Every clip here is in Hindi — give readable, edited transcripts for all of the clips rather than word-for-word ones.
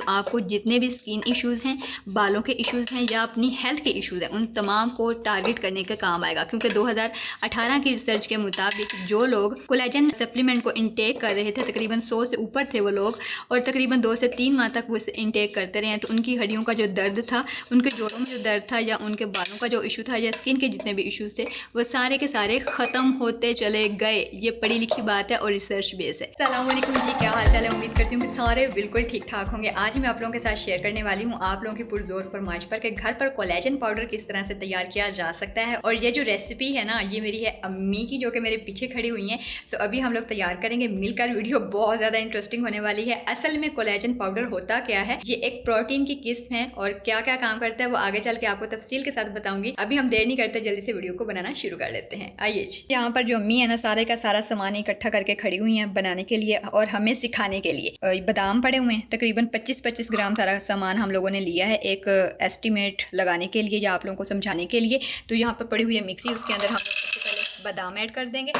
तो आपको जितने भी स्किन इश्यूज़ हैं, बालों के इश्यूज़ हैं या अपनी हेल्थ के इश्यूज़ हैं, उन तमाम को टारगेट करने के काम आएगा। क्योंकि 2018 की रिसर्च के मुताबिक जो लोग कोलेजन सप्लीमेंट को इंटेक कर रहे थे, तकरीबन 100 से ऊपर थे वो लोग, और तकरीबन 2 से 3 माह तक वो इंटेक करते रहे हैं, तो उनकी हड्डियों का जो दर्द था, उनके जोड़ों में जो दर्द था, या उनके बालों का जो इशू था, या स्किन के जितने भी इश्यूज़ थे, वो सारे के सारे ख़त्म होते चले गए। ये पढ़ी लिखी बात है और रिसर्च बेस है। अस्सलाम वालेकुम जी, क्या हाल चाल है? उम्मीद करती हूँ कि सारे बिल्कुल ठीक ठाक होंगे। आज मैं आप लोगों के साथ शेयर करने वाली हूँ आप लोगों की पुरजोर फरमाइश पर कि घर पर कोलेजन पाउडर किस तरह से तैयार किया जा सकता है। और ये जो रेसिपी है ना, ये मेरी है अम्मी की, जो कि मेरे पीछे खड़ी हुई हैं। सो अभी हम लोग तैयार करेंगे मिलकर। वीडियो बहुत ज़्यादा इंटरेस्टिंग होने वाली है। असल में कोलेजन पाउडर होता क्या है, ये एक प्रोटीन की किस्म है और क्या क्या काम करता है वो आगे चल के आपको तफसील के साथ बताऊंगी। अभी हम देर नहीं करते, जल्दी से वीडियो को बनाना शुरू कर लेते हैं। आइए जी। यहाँ पर जो अम्मी है ना, सारे का सारा सामान इकट्ठा करके खड़ी हुई हैं बनाने के लिए और हमें सिखाने के लिए। बादाम पड़े हुए हैं, तकरीबन 25-25 ग्राम सारा सामान हम लोगों ने लिया है एक एस्टिमेट लगाने के लिए या आप लोगों को समझाने के लिए। तो यहाँ पर पड़ी हुई है मिक्सी, उसके अंदर हम लोग सबसे पहले बादाम ऐड कर देंगे।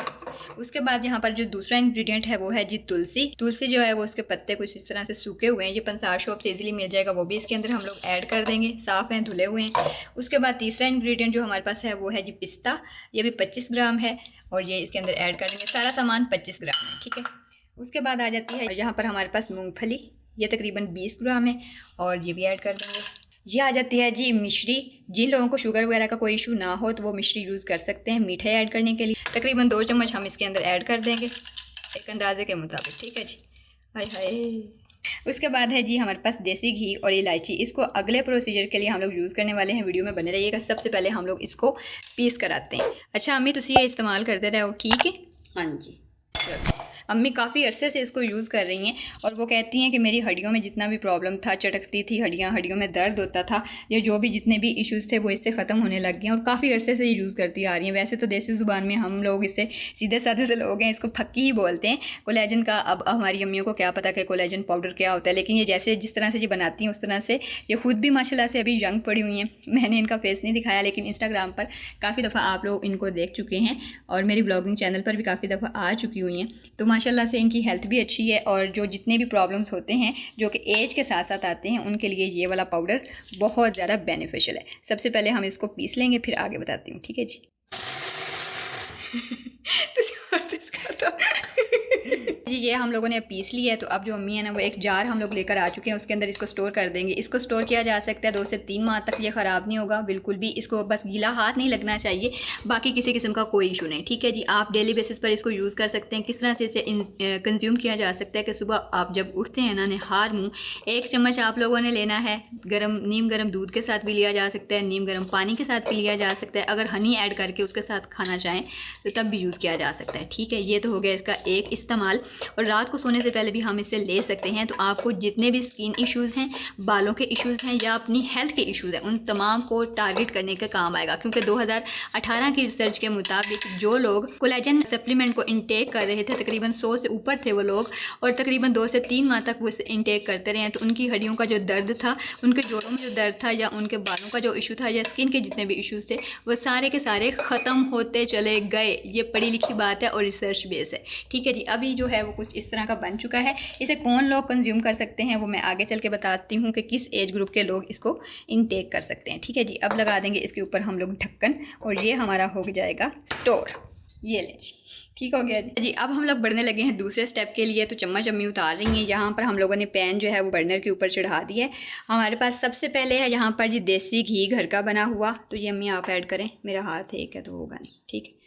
उसके बाद यहाँ पर जो दूसरा इंग्रेडिएंट है वो है जी तुलसी। तुलसी जो है वो उसके पत्ते कुछ इस तरह से सूखे हुए हैं, ये पंसार शॉप से इजीली मिल जाएगा, वो भी इसके अंदर हम लोग ऐड कर देंगे। साफ़ हैं, धुले हुए हैं। उसके बाद तीसरा इंग्रेडिएंट जो हमारे पास है वो है जी पिस्ता, ये भी 25 ग्राम है और ये इसके अंदर ऐड कर देंगे। सारा सामान 25 ग्राम है, ठीक है। उसके बाद आ जाती है यहाँ पर हमारे पास मूँगफली, ये तकरीबन 20 ग्राम है और ये भी ऐड कर देंगे। ये आ जाती है जी मिश्री। जिन लोगों को शुगर वगैरह का कोई इशू ना हो तो वो मिश्री यूज़ कर सकते हैं मीठे ऐड करने के लिए। तकरीबन 2 चम्मच हम इसके अंदर ऐड कर देंगे एक अंदाजे के मुताबिक, ठीक है जी। हाय हाय। उसके बाद है जी हमारे पास देसी घी और इलायची। इसको अगले प्रोसीजर के लिए हम लोग यूज़ करने वाले हैं, वीडियो में बने रहिएगा। सबसे पहले हम लोग इसको पीस कर आते हैं। अच्छा अम्मी, तुसी ये इस्तेमाल करते रहो, ठीक है? हाँ जी। अम्मी काफ़ी अरसे से इसको यूज़ कर रही हैं और वो कहती हैं कि मेरी हड्डियों में जितना भी प्रॉब्लम था, चटकती थी हड्डियों में दर्द होता था, ये जो भी जितने भी इश्यूज़ थे वो इससे ख़त्म होने लग गए हैं और काफ़ी अरसे से ये यूज़ करती आ रही हैं। वैसे तो देसी ज़ुबान में हम लोग इससे सीधे साधे से लोग हैं, इसको फक्की ही बोलते हैं कोलेजन का। अब हमारी अम्मियों को क्या पता कि कोलेजन पाउडर क्या होता है, लेकिन ये जैसे जिस तरह से ये बनाती हैं उस तरह से ये खुद भी माशाल्लाह से अभी यंग पड़ी हुई हैं। मैंने इनका फेस नहीं दिखाया, लेकिन इंस्टाग्राम पर काफ़ी दफ़ा आप लोग इनको देख चुके हैं और मेरी ब्लॉगिंग चैनल पर भी काफ़ी दफ़ा आ चुकी हुई हैं। तो माशाल्लाह से इनकी हेल्थ भी अच्छी है और जो जितने भी प्रॉब्लम्स होते हैं जो कि एज के साथ साथ आते हैं, उनके लिए ये वाला पाउडर बहुत ज़्यादा बेनिफिशियल है। सबसे पहले हम इसको पीस लेंगे, फिर आगे बताती हूँ, ठीक है जी। जी ये हम लोगों ने पीस लिया है। तो अब जो अम्मी है ना, वो एक जार हम लोग लेकर आ चुके हैं, उसके अंदर इसको स्टोर कर देंगे। इसको स्टोर किया जा सकता है 2 से 3 माह तक, ये ख़राब नहीं होगा बिल्कुल भी। इसको बस गीला हाथ नहीं लगना चाहिए, बाकी किसी किस्म का कोई इशू नहीं, ठीक है जी। आप डेली बेसिस पर इसको यूज़ कर सकते हैं। किस तरह से इसे कंज्यूम किया जा सकता है कि सुबह आप जब उठते हैं ना, नहार मुँह 1 चम्मच आप लोगों ने लेना है। नीम गर्म दूध के साथ भी लिया जा सकता है, नीम गर्म पानी के साथ भी लिया जा सकता है। अगर हनी ऐड करके उसके साथ खाना चाहें तो तब भी यूज़ किया जा सकता है, ठीक है। ये तो हो गया इसका एक इस्तेमाल। और रात को सोने से पहले भी हम इसे ले सकते हैं। तो आपको जितने भी स्किन इश्यूज़ हैं, बालों के इश्यूज़ हैं या अपनी हेल्थ के इश्यूज़ हैं, उन तमाम को टारगेट करने का काम आएगा। क्योंकि 2018 की रिसर्च के मुताबिक जो लोग कोलेजन सप्लीमेंट को इंटेक कर रहे थे, तकरीबन 100 से ऊपर थे वो लोग, और तकरीबन 2 से 3 माह तक वो इसे इंटेक करते रहे हैं, तो उनकी हड्डियों का जो दर्द था, उनके जोड़ों में जो दर्द था, या उनके बालों का जो इशू था, या स्किन के जितने भी इश्यूज़ थे, वो सारे के सारे ख़त्म होते चले गए। ये पढ़ी लिखी बात है और रिसर्च बेस है, ठीक है जी। अभी जो है वो कुछ इस तरह का बन चुका है। इसे कौन लोग कंज्यूम कर सकते हैं वो मैं आगे चल के बताती हूँ कि किस एज ग्रुप के लोग इसको इनटेक कर सकते हैं, ठीक है जी। अब लगा देंगे इसके ऊपर हम लोग ढक्कन और ये हमारा हो जाएगा स्टोर। ये ले जी, ठीक हो गया जी। अब हम लोग बढ़ने लगे हैं दूसरे स्टेप के लिए। तो चम्मच अम्मी उतार रही हैं। यहाँ पर हम लोगों ने पैन जो है वो बर्नर के ऊपर चढ़ा दिया है। हमारे पास सबसे पहले है यहाँ पर जी देसी घी घर का बना हुआ। तो ये अम्मी आप ऐड करें, मेरा हाथ एक है तो होगा नहीं, ठीक है।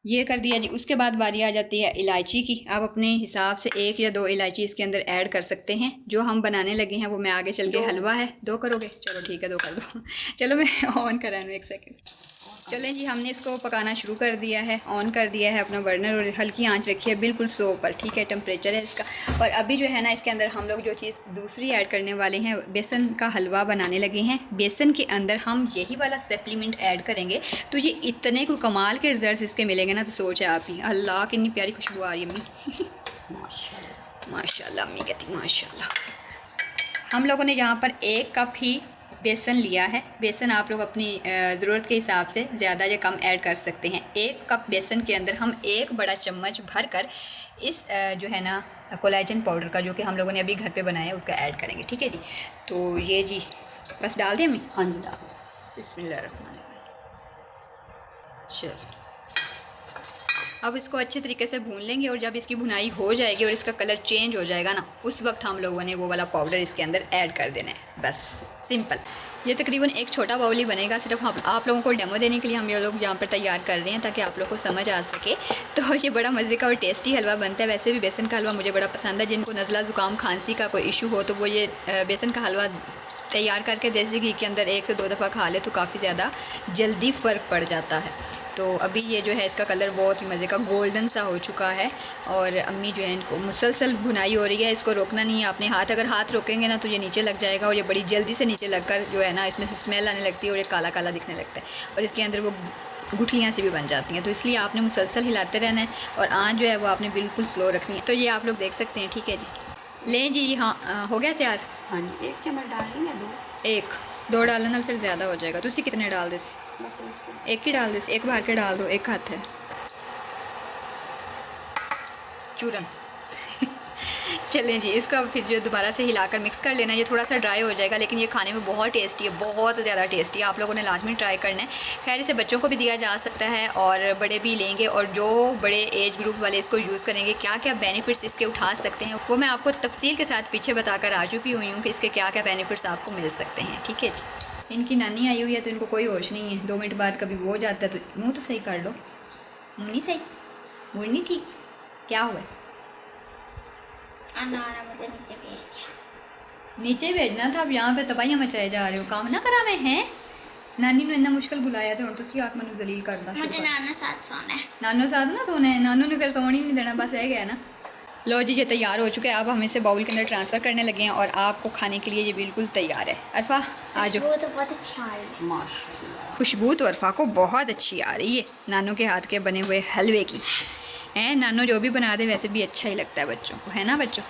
ये कर दिया जी। उसके बाद बारी आ जाती है इलायची की। आप अपने हिसाब से 1 या 2 इलायची इसके अंदर ऐड कर सकते हैं। जो हम बनाने लगे हैं वो मैं आगे चल के हलवा है 2 करोगे, चलो ठीक है 2 कर दो। चलो मैं ऑन करा लूँ 1 सेकेंड। चलें जी, हमने इसको पकाना शुरू कर दिया है, ऑन कर दिया है अपना बर्नर और हल्की आंच रखी है बिल्कुल 100 पर, ठीक है। टेम्परेचर है इसका। और अभी जो है ना, इसके अंदर हम लोग जो चीज़ दूसरी ऐड करने वाले हैं, बेसन का हलवा बनाने लगे हैं। बेसन के अंदर हम यही वाला सप्लीमेंट ऐड करेंगे तो ये इतने को कमाल के रिजल्ट इसके मिलेंगे ना, तो सोच है आप ही। अल्लाह कितनी प्यारी खुशबू आ रही है अम्मी। माशाल्लाह अम्मी कहती माशाल्लाह। हम लोगों ने यहाँ पर 1 कप ही बेसन लिया है। बेसन आप लोग अपनी ज़रूरत के हिसाब से ज़्यादा या कम ऐड कर सकते हैं। 1 कप बेसन के अंदर हम 1 बड़ा चम्मच भर कर इस जो है ना कोलेजन पाउडर का, जो कि हम लोगों ने अभी घर पे बनाया है, उसका ऐड करेंगे। ठीक है जी। तो ये जी बस डाल दें हमें। हाँ जी डाल। बिस्मिल्लाहिर्रहमानिर्रहीम। चल अब इसको अच्छे तरीके से भून लेंगे, और जब इसकी भुनाई हो जाएगी और इसका कलर चेंज हो जाएगा ना, उस वक्त हम लोगों ने वो वाला पाउडर इसके अंदर ऐड कर देना है। बस सिंपल। ये तकरीबन एक छोटा बाउल ही बनेगा, सिर्फ आप लोगों को डेमो देने के लिए हम ये लोग यहाँ पर तैयार कर रहे हैं, ताकि आप लोगों को समझ आ सके। तो ये बड़ा मज़े का और टेस्टी हलवा बनता है। वैसे भी बेसन का हलवा मुझे बड़ा पसंद है। जिनको नज़ला ज़ुकाम खांसी का कोई इशू हो, तो वो ये बेसन का हलवा तैयार करके देसी घी के अंदर 1 से 2 दफ़ा खा ले तो काफ़ी ज़्यादा जल्दी फ़र्क पड़ जाता है। तो अभी ये जो है इसका कलर बहुत ही मज़े का गोल्डन सा हो चुका है, और अम्मी जो है इनको मुसलसल भुनाई हो रही है। इसको रोकना नहीं है आपने हाथ, अगर हाथ रोकेंगे ना तो ये नीचे लग जाएगा, और ये बड़ी जल्दी से नीचे लगकर जो है ना इसमें से स्मेल आने लगती है और ये काला काला दिखने लगता है, और इसके अंदर वो गुठलियाँ सी भी बन जाती हैं। तो इसलिए आपने मुसलसल हिलाते रहना है, और आँच जो है वो आपने बिल्कुल स्लो रखनी है। तो ये आप लोग देख सकते हैं। ठीक है जी। लें जी। हाँ हो गया तैयार। हाँ जी 1 चम्मच डालेंगे, 2 डालना ना फिर ज़्यादा हो जाएगा। तो उसी कितने डाल दे? बस एक ही डाल दे, एक बार के डाल दो, एक हाथ है चूरन। चलें जी, इसको अब फिर जो दोबारा से हिलाकर मिक्स कर लेना। ये थोड़ा सा ड्राई हो जाएगा, लेकिन ये खाने में बहुत टेस्टी है, बहुत ज़्यादा टेस्टी है। आप लोगों ने लाजमी ट्राई करना है। खैर इसे बच्चों को भी दिया जा सकता है और बड़े भी लेंगे, और जो बड़े एज ग्रुप वाले इसको यूज़ करेंगे, क्या क्या बेनिफिट्स इसके उठा सकते हैं, वो मैं आपको तफसील के साथ पीछे बताकर आ चुकी हुई हूँ कि इसके क्या क्या बेनिफिट्स आपको मिल सकते हैं। ठीक है जी। इनकी नानी आई हुई है तो इनको कोई होश नहीं है। 2 मिनट बाद कभी वो जाता है तो मुँह तो सही कर लो। मुँह नहीं सही, मुँह नहीं ठीक, क्या हुआ? मुझे नीचे भेज दिया। नीचे भेजना था, अब यहाँ पे तबाहियाँ मचाए जा रहे हो। काम ना करा मैं हैं। नानी ने इतना मुश्किल बुलाया था, और तुसी आख मैनू जलील करदा। मुझे नानू साथ सोना है। नानू साथ ना सोना है, नानू ने फिर सोने ही नहीं देना, बस है गया ना। लो जी, ये तैयार हो चुका है। अब हम इसे बाउल के अंदर ट्रांसफ़र करने लगे हैं, और आपको खाने के लिए ये बिल्कुल तैयार है। अरफा आ जाओ। वो तो बहुत अच्छा है माशाल्लाह। खुशबू तो अरफा को बहुत अच्छी आ रही है नानू के हाथ के बने हुए हलवे की। हैं नानू जो भी बना दे वैसे भी अच्छा ही लगता है बच्चों को, है ना बच्चों?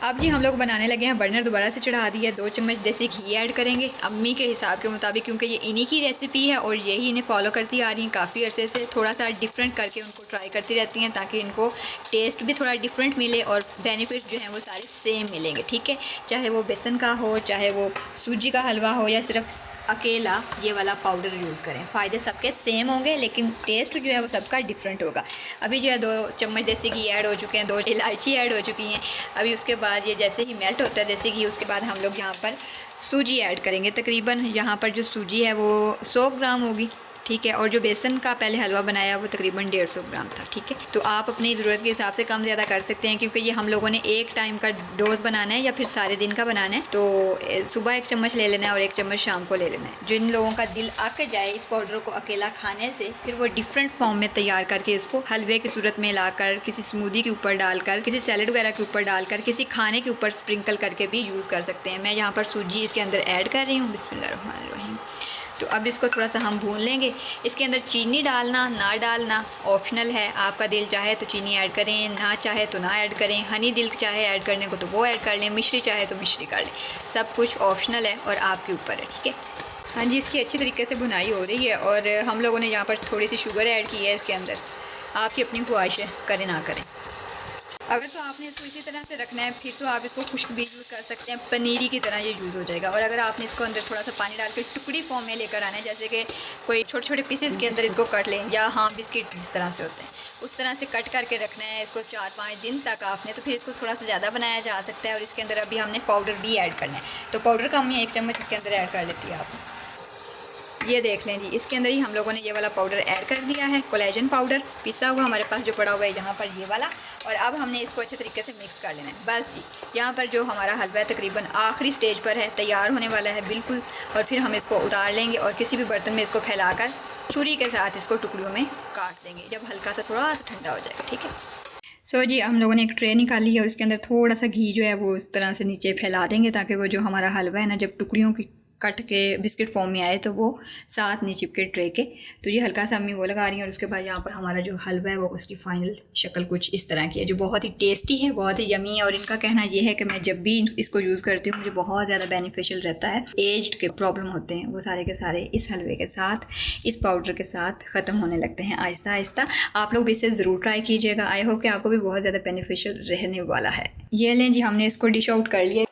अब जी हम लोग बनाने लगे हैं। बर्नर दोबारा से चढ़ा दिया। 2 चम्मच देसी घी ऐड करेंगे अम्मी के हिसाब के मुताबिक, क्योंकि ये इन्हीं की रेसिपी है और यही इन्हें फॉलो करती आ रही हैं काफ़ी अरसे से। थोड़ा सा डिफरेंट करके उनको ट्राई करती रहती हैं, ताकि इनको टेस्ट भी थोड़ा डिफरेंट मिले और बेनिफिट जो हैं वो सारे सेम मिलेंगे। ठीक है, चाहे वो बेसन का हो, चाहे वो सूजी का हलवा हो, या सिर्फ अकेला ये वाला पाउडर यूज़ करें, फ़ायदे सबके सेम होंगे, लेकिन टेस्ट जो है वो सबका डिफरेंट होगा। अभी जो है 2 चम्मच देसी घी ऐड हो चुके हैं, 2 इलायची ऐड हो चुकी हैं। अभी उसके बाद ये जैसे ही मेल्ट होता है देसी घी, उसके बाद हम लोग यहाँ पर सूजी ऐड करेंगे। तकरीबन यहाँ पर जो सूजी है वो 100 ग्राम होगी। ठीक है, और जो बेसन का पहले हलवा बनाया वो तकरीबन 150 ग्राम था। ठीक है, तो आप अपनी ज़रूरत के हिसाब से कम ज़्यादा कर सकते हैं, क्योंकि ये हम लोगों ने एक टाइम का डोज बनाना है या फिर सारे दिन का बनाना है। तो सुबह 1 चम्मच ले लेना है और 1 चम्मच शाम को ले लेना है। जिन लोगों का दिल अक जाए इस पाउडर को अकेला खाने से, फिर वो डिफरेंट फॉर्म में तैयार करके इसको हलवे की सूरत में लाकर, किसी स्मूदी के ऊपर डालकर, किसी सैलड वगैरह के ऊपर डालकर, किसी खाने के ऊपर स्प्रिंकल करके भी यूज़ कर सकते हैं। मैं यहाँ पर सूजी इसके अंदर ऐड कर रही हूँ। बिस्मिल्लाहिर्रहमानिर्रहीम। तो अब इसको थोड़ा सा हम भून लेंगे। इसके अंदर चीनी डालना ना डालना ऑप्शनल है, आपका दिल चाहे तो चीनी ऐड करें, ना चाहे तो ना ऐड करें। हनी दिल चाहे ऐड करने को तो वो ऐड कर लें, मिश्री चाहे तो मिश्री कर लें, सब कुछ ऑप्शनल है और आपके ऊपर है। ठीक है, हाँ जी, इसकी अच्छी तरीके से भुनाई हो रही है, और हम लोगों ने यहाँ पर थोड़ी सी शुगर ऐड की है इसके अंदर। आपकी अपनी ख्वाहिश है, करें ना करें। अगर तो आपने इसको इसी तरह से रखना है, फिर तो आप इसको खुश्क भी यूज़ कर सकते हैं, पनीरी की तरह ये यूज़ हो जाएगा। और अगर आपने इसको अंदर थोड़ा सा पानी डाल के टुकड़ी फॉर्म में लेकर आना है, जैसे कि कोई छोटे छोटे पीसेस के अंदर इसको कट लें, या हाँ बिस्किट जिस तरह से होते हैं उस तरह से कट करके रखना है इसको 4-5 दिन तक आपने, तो फिर इसको थोड़ा सा ज़्यादा बनाया जा सकता है। और इसके अंदर अभी हमने पाउडर भी ऐड करना है, तो पाउडर का हमने 1 चम्मच इसके अंदर ऐड कर लेती है आपने। ये देख लें जी, इसके अंदर ही हम लोगों ने ये वाला पाउडर ऐड कर दिया है, कोलेजन पाउडर पिसा हुआ हमारे पास जो पड़ा हुआ है यहाँ पर ये वाला। और अब हमने इसको अच्छे तरीके से मिक्स कर लेना है। बस जी, यहाँ पर जो हमारा हलवा है तकरीबन आखिरी स्टेज पर है, तैयार होने वाला है बिल्कुल। और फिर हम इसको उतार लेंगे और किसी भी बर्तन में इसको फैलाकर छुरी के साथ इसको टुकड़ियों में काट देंगे, जब हल्का सा थोड़ा सा ठंडा हो जाएगा। ठीक है, सो जी हम लोगों ने एक ट्रे निकाली है और उसके अंदर थोड़ा सा घी जो है वो इस तरह से नीचे फैला देंगे, ताकि वो जो हमारा हलवा है ना, जब टुकड़ियों की कट के बिस्किट फॉर्म में आए तो वो साथ नहीं चिपके ट्रे के। तो ये हल्का सा अम्मी वो लगा रही हैं और उसके बाद यहाँ पर हमारा जो हलवा है वो उसकी फ़ाइनल शक्ल कुछ इस तरह की है, जो बहुत ही टेस्टी है, बहुत ही यमी है। और इनका कहना ये है कि मैं जब भी इसको यूज़ करती हूँ मुझे बहुत ज़्यादा बेनिफिशियल रहता है। एज्ड के प्रॉब्लम होते हैं वो सारे के सारे इस हलवे के साथ, इस पाउडर के साथ ख़त्म होने लगते हैं आहिस्ता आहिस्ता। आप लोग भी इसे ज़रूर ट्राई कीजिएगा। आई होप कि आपको भी बहुत ज़्यादा बेनिफिशियल रहने वाला है। ये लें जी, हमने इसको डिश आउट कर लिया।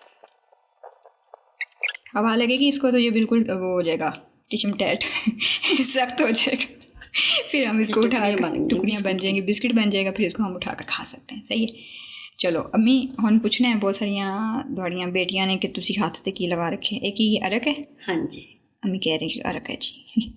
हवा लगेगी इसको तो ये बिल्कुल वो हो जाएगा, टिशम टैट सख्त हो जाएगा। फिर हम इसको उठा टुकड़ियाँ बन जाएंगी, बिस्किट बन जाएगा, फिर इसको हम उठा कर खा सकते हैं। सही है। चलो अम्मी हम पूछने हैं बहुत सारियाँ दौड़ियाँ बेटियाँ ने कि तुसी हाथ ते की लगा रखे, एक ही अरक है। हाँ जी, अम्मी कह रही है अरक है जी।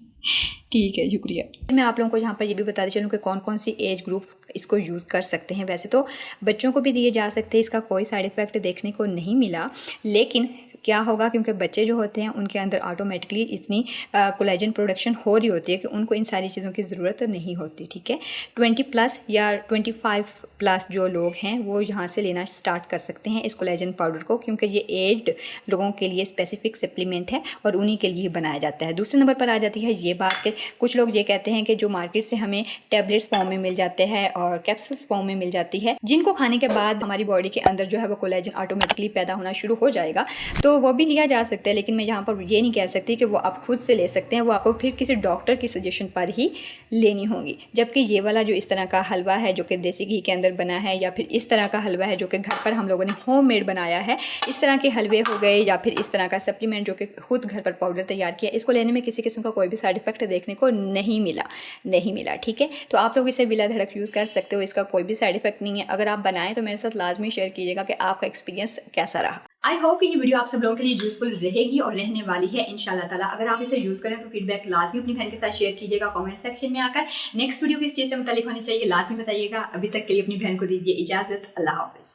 ठीक है, शुक्रिया। मैं आप लोगों को यहाँ पर ये भी बताती चलूँ कि कौन कौन सी एज ग्रुप इसको यूज़ कर सकते हैं। वैसे तो बच्चों को भी दिए जा सकते हैं, इसका कोई साइड इफ़ेक्ट देखने को नहीं मिला। लेकिन क्या होगा, क्योंकि बच्चे जो होते हैं उनके अंदर ऑटोमेटिकली इतनी कोलेजन प्रोडक्शन हो रही होती है कि उनको इन सारी चीज़ों की ज़रूरत नहीं होती। ठीक है, 20+ या 25+ जो लोग हैं वो यहाँ से लेना स्टार्ट कर सकते हैं इस कोलेजन पाउडर को, क्योंकि ये एज्ड लोगों के लिए स्पेसिफिक सप्लीमेंट है और उन्हीं के लिए बनाया जाता है। दूसरे नंबर पर आ जाती है ये बात कि कुछ लोग ये कहते हैं कि जो मार्केट से हमें टैबलेट्स फॉर्म में मिल जाते हैं और कैप्सूल्स फॉर्म में मिल जाती है, जिनको खाने के बाद हमारी बॉडी के अंदर जो है वो कोलेजन ऑटोमेटिकली पैदा होना शुरू हो जाएगा, तो वो भी लिया जा सकता है। लेकिन मैं यहाँ पर ये नहीं कह सकती कि वो आप खुद से ले सकते हैं, वो आपको फिर किसी डॉक्टर की सजेशन पर ही लेनी होगी। जबकि ये वाला जो इस तरह का हलवा है जो कि देसी घी के अंदर बना है, या फिर इस तरह का हलवा है जो कि घर पर हम लोगों ने होममेड बनाया है, इस तरह के हलवे हो गए या फिर इस तरह का सप्लीमेंट जो कि खुद घर पर पाउडर तैयार किया, इसको लेने में किसी किस्म का कोई भी साइड इफेक्ट देखने को नहीं मिला। ठीक है, तो आप लोग इसे बिला धड़क यूज़ कर सकते हो, इसका कोई भी साइड इफेक्ट नहीं है। अगर आप बनाएं तो मेरे साथ लाजमी शेयर कीजिएगा कि आपका एक्सपीरियंस कैसा रहा। आई होप कि ये वीडियो आप सब लोगों के लिए यूजफुल रहेगी और रहने वाली है इंशाल्लाह ताला। अगर आप इसे यूज़ करें तो फीडबैक लाजमी अपनी बहन के साथ शेयर कीजिएगा कमेंट सेक्शन में आकर। नेक्स्ट वीडियो किस चीज़ से मुताल्लिक होनी चाहिए लाजमी बताइएगा। अभी तक के लिए अपनी बहन को दीजिए इजाज़त। अल्लाह हाफ़िज़।